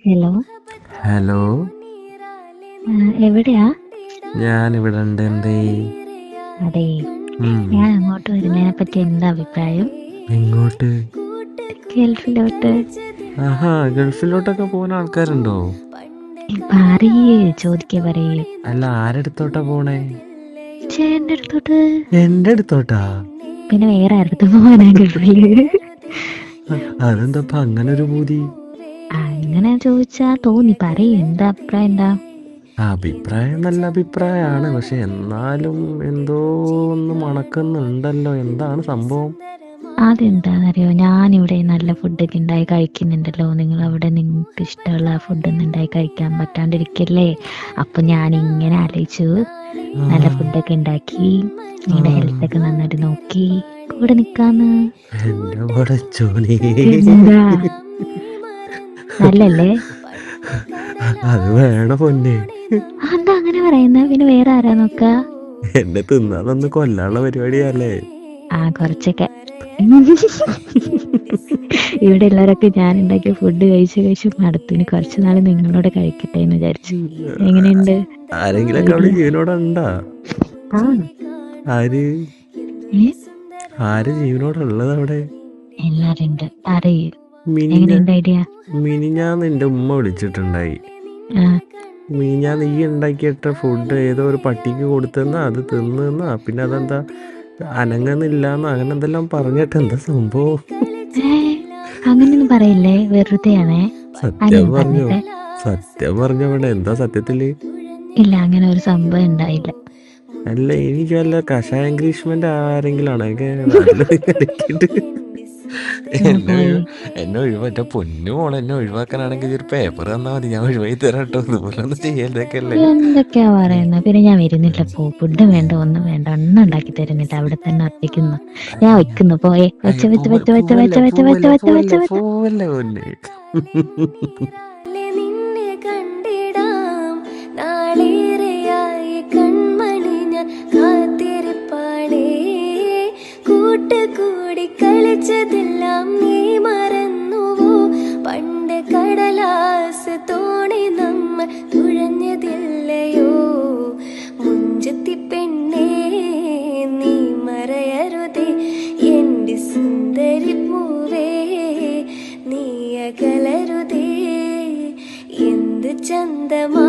Hello. Hello. എവിടെയാ? ഞാനിവിടെ ഉണ്ട്. എന്തേ? അതെ, ഞാൻ അങ്ങോട്ട് വരുന്നതിനെ പറ്റി എന്താ അഭിപ്രായം? എങ്ങോട്ട്? ഗൾഫിലോട്ട്. ആഹാ, ഗൾഫിലോട്ടൊക്കെ പോകുന്ന ആൾക്കാരുണ്ടോ? പറയേ, പറയേ. അല്ല, ആരെടുത്തോട്ടാ പോണേ? ചേട്ടൻ്റെ അടുത്തോട്ട്. എന്റെ അടുത്തോട്ടാ? പിന്നെ വേറെ ആരടുത്ത് പോകാനാ ഗൾഫില്? അതെന്താ അങ്ങനെ ഒരു പൂതി? അങ്ങനെ ചോദിച്ചാ തോന്നി. പറയേ, എന്താ അഭിപ്രായം? എന്താ അഭിപ്രായം? നല്ല അഭിപ്രായമാണ്, പക്ഷെ എന്നാലും എന്തോ ഒന്ന് മണക്കുന്നുണ്ടല്ലോ. എന്താണ് സംഭവം? അതെന്താണെന്നറിയോ, ഞാനിവിടെ നല്ല ഫുഡൊക്കെ ഉണ്ടായി കഴിക്കുന്നുണ്ടല്ലോ. നിങ്ങളവിടെ നിങ്ങൾക്ക് ഇഷ്ടമുള്ള ഫുഡൊന്നും ഉണ്ടായി കഴിക്കാൻ പറ്റാണ്ടിരിക്കല്ലേ? അപ്പം ഞാനിങ്ങനെ ആലോചിച്ചു, നല്ല ഫുഡൊക്കെ ഉണ്ടാക്കി നിങ്ങളുടെ ഹെൽത്തൊക്കെ നന്നായിട്ട് നോക്കി കൂടെ നിൽക്കാന്ന്. എന്റെ പടച്ചോനെ, എന്താ, നല്ലല്ലേ? അത് വേണ പൊന്നെ. എന്താ അങ്ങനെ പറയുന്ന? പിന്നെ വേറെ ആരാ നോക്ക? എന്നെ തിന്നാതൊന്ന് കൊല്ലാനുള്ള പരിപാടിയല്ലേ? കുറച്ചൊക്കെ. ഇവിടെ ഉള്ളവരൊക്കെ ഞാൻ ഉണ്ടാക്കിയ ഫുഡ് കഴിച്ച് മടുത്തിന്. കുറച്ച് നാൾ നിങ്ങളോട് കഴിക്കട്ടെ എന്ന് വിചാരിച്ചു. എങ്ങനെയുണ്ട്? ആരെങ്കിലൊക്കെ അവിടെ ജീവനോടെ ഉണ്ടാ? ആര് ആര് ജീവനോടെ ഉള്ളത് അവിടെ? എല്ലാരും ഉണ്ട്. പറയൂ, എങ്ങനെയുണ്ട് ഐഡിയ? മിനിഞ്ഞാന്ന് എന്റെ ഉമ്മ വിളിച്ചിട്ടുണ്ടായി. മിനിഞ്ഞാന്ന് നീ ഉണ്ടാക്കിയിട്ട ഫുഡ് ഏതോ ഒരു പട്ടിക്ക് കൊടുത്തെന്നാ, അത് തിന്നെന്നാ, പിന്നെ അതെന്താ അനങ്ങുന്നില്ലാന്ന്, അങ്ങനെ എന്തെല്ലാം പറഞ്ഞിട്ട് എന്താ സംഭവം? അങ്ങനെയൊന്നും പറയില്ലേ, വെറുതെയാണേ. സത്യം പറഞ്ഞവിടെ എന്താ സത്യത്തില്? ഇല്ല, അങ്ങനെ ഒരു സംഭവം ഉണ്ടായില്ല. അല്ല, എനിക്ക് വല്ല കഷായം ഗ്രീഷ്മന്റെ ആരെങ്കിലും ആണോ? എന്നെ ഒഴിവാറ്റ പൊന്നു മോളെ, എന്നെ ഒഴിവാക്കാനാണെങ്കിൽ ഒരു പേപ്പർ തന്നാ മതി, ഞാൻ ഒഴിവായി തരാം കേട്ടോ. ഇതുപോലെ ഒന്നും ചെയ്യലൊക്കെയല്ലേ? എന്തൊക്കെയാ പറയുന്നത്? പിന്നെ ഞാൻ വരുന്നില്ല. ഫുഡും വേണ്ട, ഒന്നും വേണ്ട, ഒന്നും ഉണ്ടാക്കി തരുന്നില്ല. അവിടെ തന്നെ ഒറ്റയ്ക്കുന്നു. ഞാൻ വെക്കുന്നു. പോയേ, പോവല്ലേ പൊന്നെ. കൂട്ടുകൂടി കളിച്ചതെല്ലാം നീ മറന്നുവോ? പണ്ട് കടലാസ് തോണി നമ്മൾ തുഴഞ്ഞതില്ലയോ? മുഞ്ചത്തി പെണ്ണേ, നീ മറയരുതേ. എൻ്റെ സുന്ദരി പൂവേ, നീ അകലരുതേ. എന്ത് ചന്തമാ